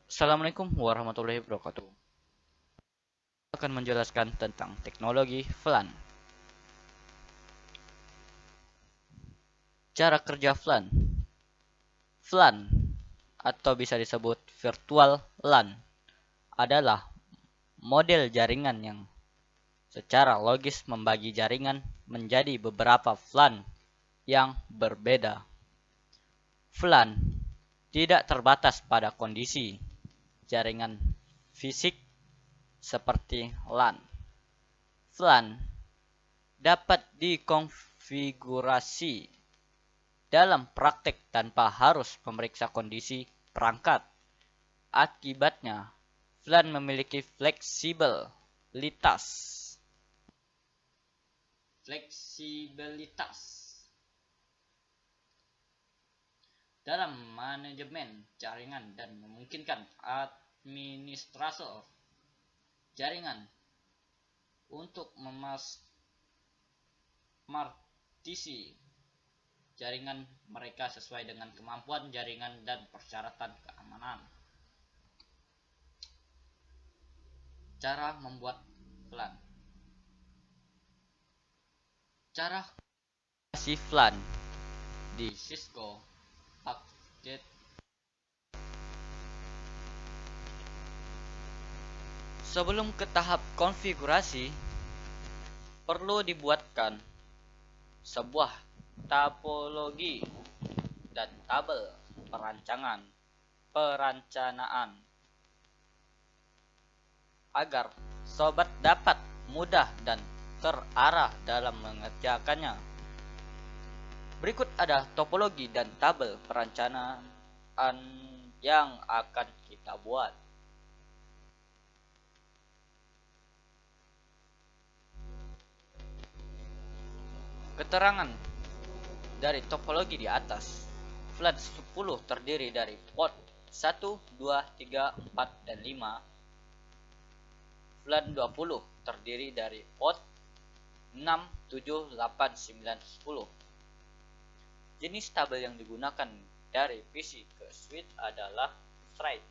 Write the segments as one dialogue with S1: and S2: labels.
S1: Assalamualaikum warahmatullahi wabarakatuh. Akan menjelaskan tentang teknologi VLAN. Cara kerja VLAN. VLAN atau bisa disebut virtual LAN adalah model jaringan yang secara logis membagi jaringan menjadi beberapa VLAN yang berbeda. VLAN tidak terbatas pada kondisi jaringan fisik seperti LAN. VLAN dapat dikonfigurasi dalam praktek tanpa harus memeriksa kondisi perangkat. Akibatnya, VLAN memiliki fleksibilitas dalam manajemen jaringan dan memungkinkan administrator jaringan untuk memartisi jaringan mereka sesuai dengan kemampuan jaringan dan persyaratan keamanan. Cara membuat VLAN. Cara konfigurasi VLAN di Cisco update. Sebelum ke tahap konfigurasi, perlu dibuatkan sebuah topologi dan tabel perencanaan agar sobat dapat mudah dan terarah dalam mengerjakannya. Berikut ada topologi dan tabel perencanaan yang akan kita buat. Keterangan dari topologi di atas. VLAN 10 terdiri dari port 1, 2, 3, 4, dan 5. VLAN 20 terdiri dari port 6, 7, 8, 9, 10. Jenis tabel yang digunakan dari PC ke switch adalah thread.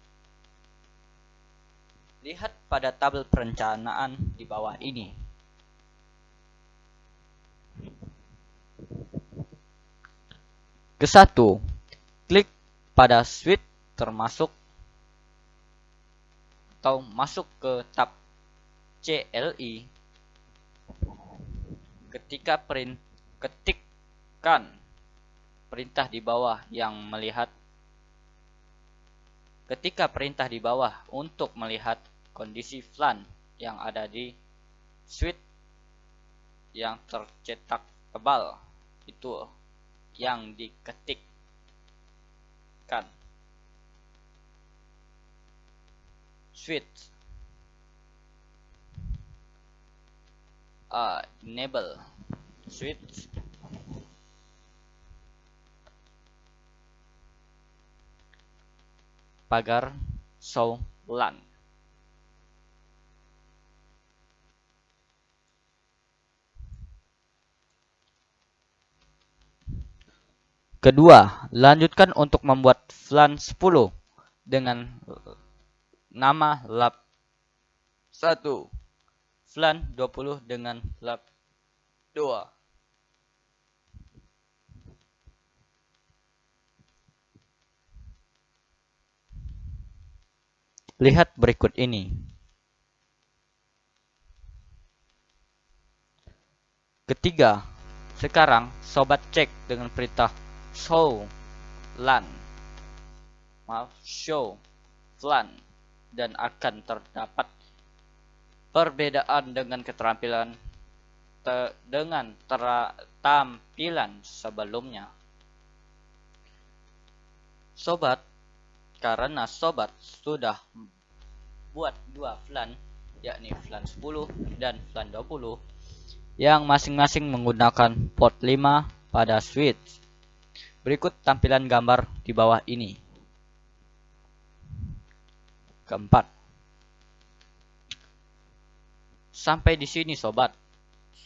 S1: Lihat pada tabel perencanaan di bawah ini. Ke-1, klik pada switch termasuk atau masuk ke tab CLI. Ketikkan perintah di bawah untuk melihat kondisi VLAN yang ada di switch yang tercetak tebal itu yang diketikkan. Switch enable switch pagar show LAN. Kedua, lanjutkan untuk membuat VLAN 10 dengan nama lab 1, VLAN 20 dengan lab 2. Lihat berikut ini. Ketiga, sekarang sobat cek dengan perintah show VLAN dan akan terdapat perbedaan dengan tampilan sebelumnya. Sobat, karena sobat sudah buat dua VLAN, yakni VLAN 10 dan VLAN 20, yang masing-masing menggunakan port 5 pada switch. Berikut tampilan gambar di bawah ini. Keempat, sampai di sini sobat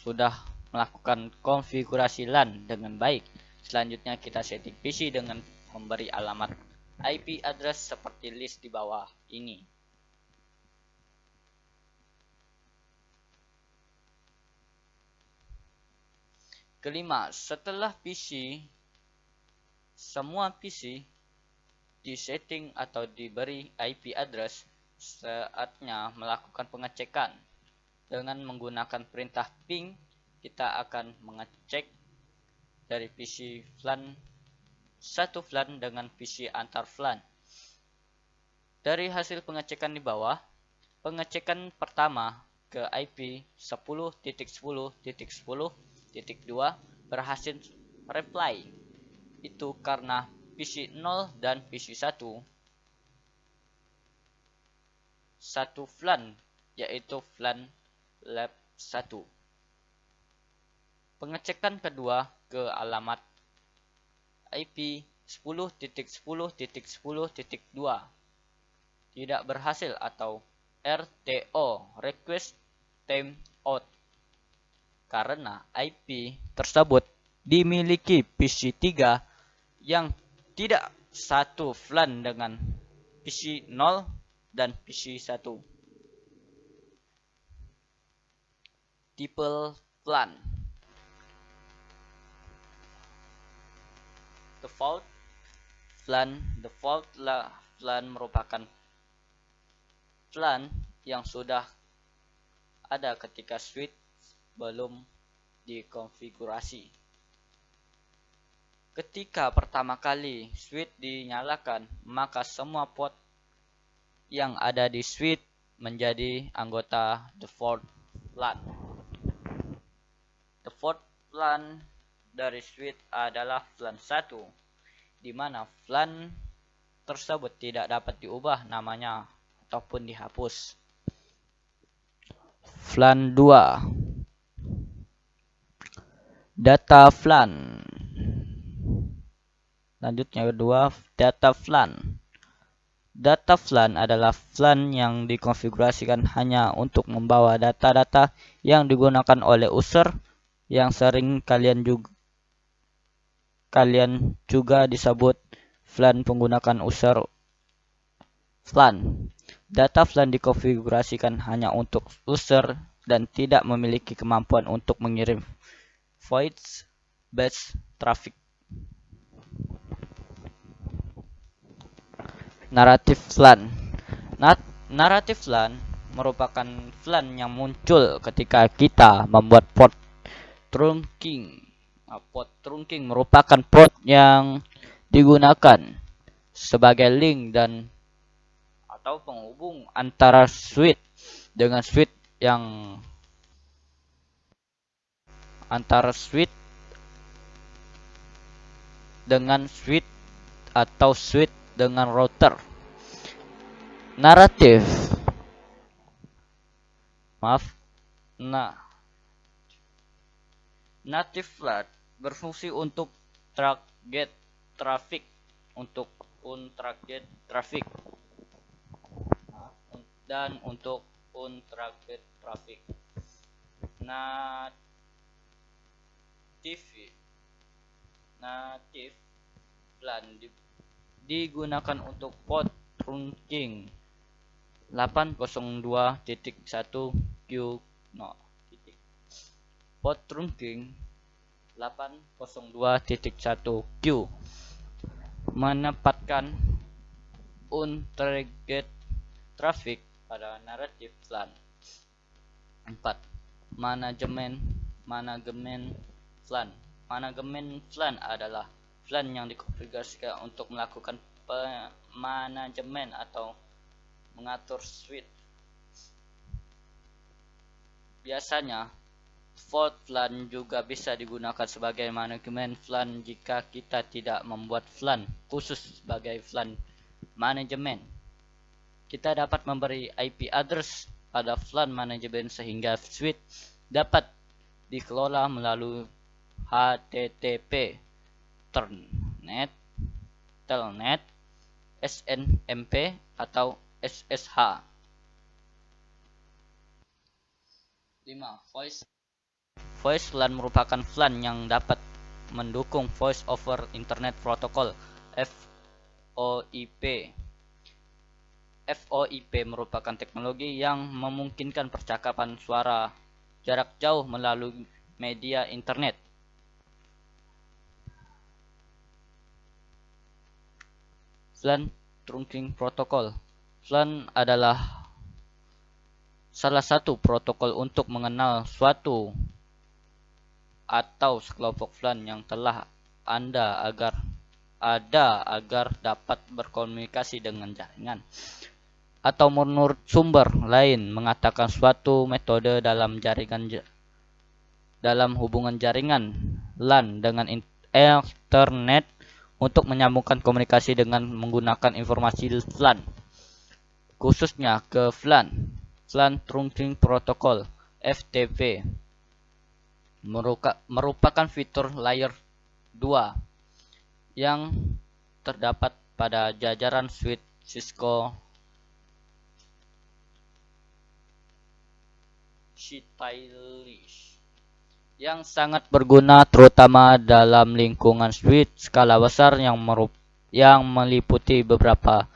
S1: sudah melakukan konfigurasi LAN dengan baik. Selanjutnya kita setting PC dengan memberi alamat IP address seperti list di bawah ini. Kelima, setelah semua PC disetting atau diberi IP address, saatnya melakukan pengecekan. Dengan menggunakan perintah ping, kita akan mengecek dari PC VLAN satu VLAN dengan PC antar VLAN. Dari hasil pengecekan di bawah, pengecekan pertama ke IP 10.10.10.2 berhasil reply. Itu karena PC 0 dan PC 1 satu VLAN, yaitu VLAN lab 1. Pengecekan kedua ke alamat IP 10.10.10.2 tidak berhasil atau RTO request time out karena IP tersebut dimiliki PC 3 yang tidak satu VLAN dengan PC 0 dan PC 1. Tipe VLAN. Default VLAN merupakan VLAN yang sudah ada ketika switch belum dikonfigurasi. Ketika pertama kali switch dinyalakan, maka semua port yang ada di switch menjadi anggota default VLAN. Default VLAN dari switch adalah VLAN 1, di mana VLAN tersebut tidak dapat diubah namanya ataupun dihapus. VLAN 2. Data VLAN. Lanjutnya kedua, data VLAN. Data VLAN adalah VLAN yang dikonfigurasikan hanya untuk membawa data-data yang digunakan oleh user, yang sering kalian juga disebut VLAN menggunakan user VLAN. Data VLAN dikonfigurasikan hanya untuk user dan tidak memiliki kemampuan untuk mengirim voice-based traffic. Naratif VLAN. Naratif VLAN merupakan VLAN yang muncul ketika kita membuat port trunking. Port trunking merupakan port yang digunakan sebagai link dan atau penghubung antara switch dengan switch atau switch dengan router. Native VLAN berfungsi untuk target traffic, dan untuk untargeted traffic. Native VLAN digunakan untuk port trunking 802.1q. Port trunking 802.1q menempatkan untargeted traffic pada naratif VLAN. 4. Manajemen VLAN. Manajemen VLAN adalah VLAN yang dikonfigurasikan untuk melakukan manajemen atau mengatur switch. Biasanya, default VLAN juga bisa digunakan sebagai manajemen VLAN jika kita tidak membuat VLAN khusus sebagai VLAN manajemen. Kita dapat memberi IP address pada VLAN manajemen sehingga switch dapat dikelola melalui HTTP, Telnet, SNMP, atau SSH. 5. Voice VLAN merupakan VLAN yang dapat mendukung Voice over Internet Protocol VoIP. VoIP merupakan teknologi yang memungkinkan percakapan suara jarak jauh melalui media internet. FLAN Trunking Protocol. FLAN adalah salah satu protokol untuk mengenal suatu atau sekelompok FLAN yang telah agar dapat berkomunikasi dengan jaringan. Atau menurut sumber lain mengatakan suatu metode dalam hubungan jaringan LAN dengan internet untuk menyambungkan komunikasi dengan menggunakan informasi FLAN, khususnya ke FLAN. FLAN Trunking Protocol (FTP) merupakan fitur layer 2 yang terdapat pada jajaran switch Cisco Skylake yang sangat berguna terutama dalam lingkungan switch skala besar yang meliputi beberapa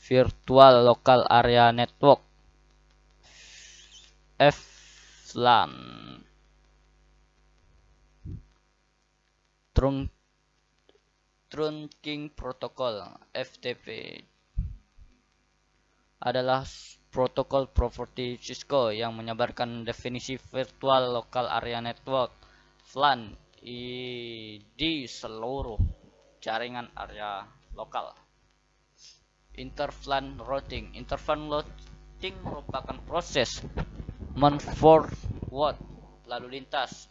S1: virtual local area network (VLAN). Trunking Protocol (FTP) adalah protokol properti Cisco yang menyebarkan definisi Virtual Local Area Network (VLAN) di seluruh jaringan area lokal. Interflan routing. Interflan routing merupakan proses men-forward lalu lintas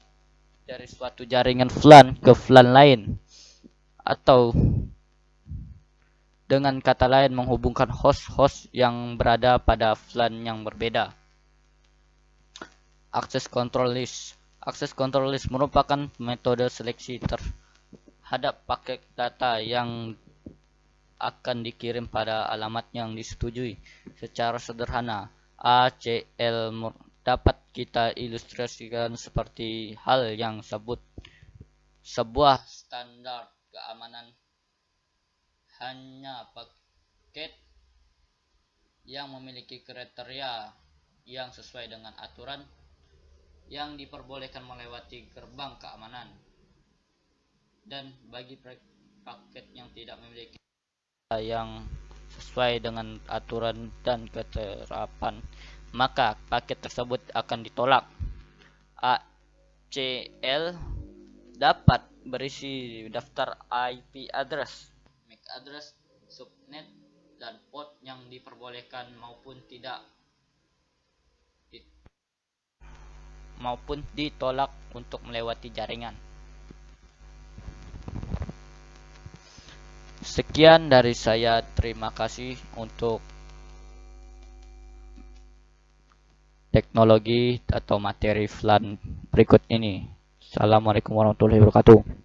S1: dari suatu jaringan FLAN ke FLAN lain, atau dengan kata lain menghubungkan host-host yang berada pada FLAN yang berbeda. Access Control List. Access Control List merupakan metode seleksi terhadap paket data yang akan dikirim pada alamat yang disetujui. Secara sederhana, ACL dapat kita ilustrasikan seperti hal yang sebuah standar keamanan hanya paket yang memiliki kriteria yang sesuai dengan aturan yang diperbolehkan melewati gerbang keamanan, dan bagi paket yang tidak memiliki yang sesuai dengan aturan dan keterapan, maka paket tersebut akan ditolak. ACL dapat berisi daftar IP address, MAC address, subnet, dan port yang diperbolehkan maupun ditolak untuk melewati jaringan. Sekian dari saya, terima kasih untuk teknologi atau materi FLAN berikut ini. Assalamualaikum warahmatullahi wabarakatuh.